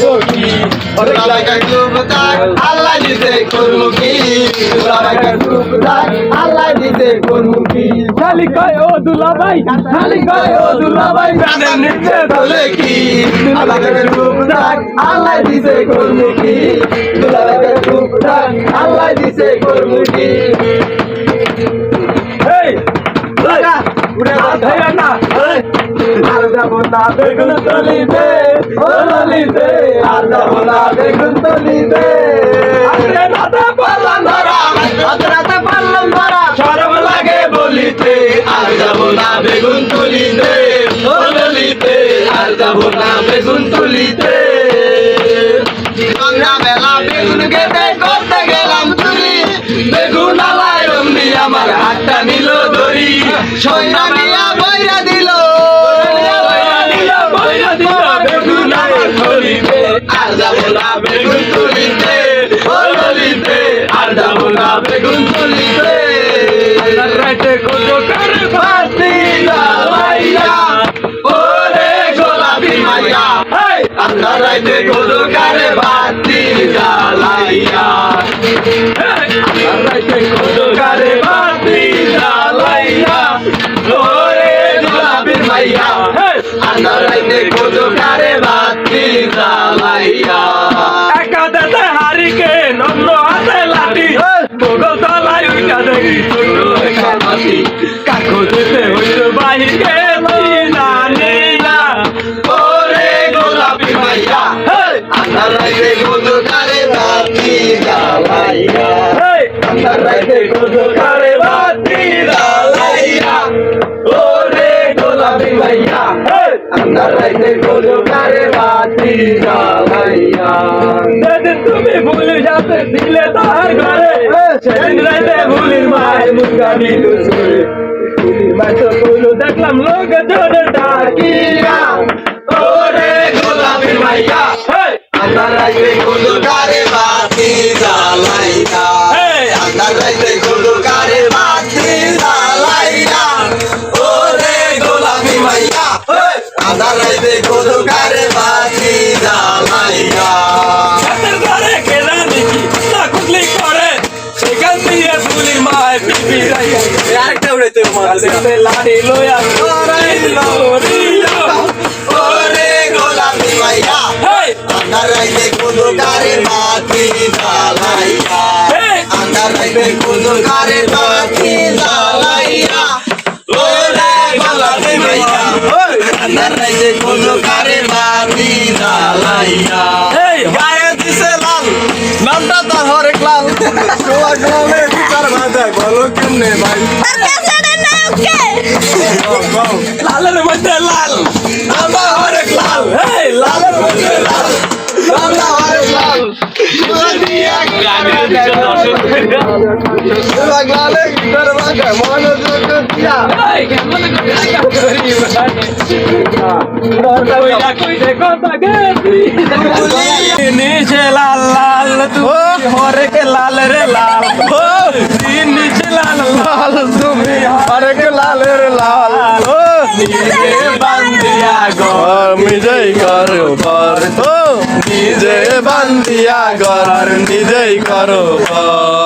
কি দুলাভাইকে খুব দাগ আল্লাহ দিতে করবো কি দুলাভাইকে খুব দাগ আল্লাহ দিতে করবো কি খালি কয় ও দুলাভাই খালি কয় ও দুলাভাই প্রাণের নিচে বলে কি দুলাভাইকে খুব দাগ আল্লাহ দিতে করবো কি দুলাভাইকে খুব দাগ আল্লাহ দিতে করবো কি এই লাগা উড়ে ধরে না আর যাব না বেগুন তলিতে ও তলিতে আর যাব না বেগুন তলিতে আরে রাতে পারলাম ধরা রাতে পারলাম ধরা শরম লাগে বলিতে আর যাব না বেগুন তুলিতে ও তুলিতে আর যাব না বেগুন তুলিতে সন্ধ্যা বেলা বেগুন খেতে করতে গেলাম চুরি বেগুন আলায় অমনি আমার হাতটা নিল ধরি সন্ধ্যা মিয়া বইরা দিল বেগুন আমার তুলিতে আর যাব না বেগুন তুলিতে ও তুলিতে আর যাব না বেগুন তুলিতে রাতে কত করে বাতি জ্বালাইয়া ওরে গোলাপি মাইয়া আল্লাহ রাইতে গোলকারে বাতি জ্বালাইয়া আল্লাহ রাইতে গোলকারে বাতি জ্বালাইয়া ওরে গোলাপি মাইয়া আল্লাহ রাইতে গোলকারে বাতি জ্বালাইয়া একা দাদা হারিকে নম্র হাতে লাঠি বগল তলায় উইটা দেখি ছোট একটা মাটি কাকু যেতে হইল বাহিরে জানিলা ওরে গোলাপি মাইয়া আল্লাহ রাইতে গোলকারে বাতি জ্বালাইয়া আল্লাহ রাইতে গোলকারে বাতি জ্বালাইয়া ওরে গোলাপি মাইয়া আল্লাহ রাইতে গোলকারে বাতি জ্বালাইয়া সেদিন তুমি ভুলে যাতে দিলে তার ঘরে সেদিন রাইতে ভুলির মায়ের মুখা নিল সুরে ভুলির মাই তো কইলো দেখলাম লোক জোরে ডাকিয়া ওরে গোলাপি মাইয়া আল্লাহ রাইতে গোলকারে বাতি জ্বালাইয়া আল্লাহ রাইতে গোলকারে বাতি জ্বালাইয়া ওরে গোলাপি মাইয়া আল্লাহ রাইতে গোলকারে বাতি জ্বালাইয়া হাতের ঘরে কেনা দেখি না কুকলি করে সেখান দিয়ে ভুলির মায়ের পিপি রাইয়া আরেকটা উড়াইতে দেখতে লাড়ি লইয়া ওরে গোলাপি মাইয়া আল্লাহ রাইতে গোলকারে বাতি জ্বালাইয়া আল্লাহ রাইতে গোলকারে বাতি জ্বালাইয়া ওরে গোলাপি মাইয়া আল্লাহ রাইতে গোলকারে বাতি জ্বালাইয়া গায়ে দিছে লাল নামটা তার হরেক লাল সোয়া গ্রামে বিচার বাঁধা গলো কেমনে ভাই লালের মধ্যে লাল নামটা হরেক লাল এই লালের মধ্যে লাল নামটা হরেক লাল লালে গিটার বাঁধা মনোযোগ দিয়া নিচে লাল লাল তুমি হরেক লাল রে লাল নিচে লাল লাল তুমি হরেক লাল রে লাল নিজে বান্ধিয়া ঘর নিজেই করো পর নিজে বান্ধিয়া ঘর নিজেই করো পর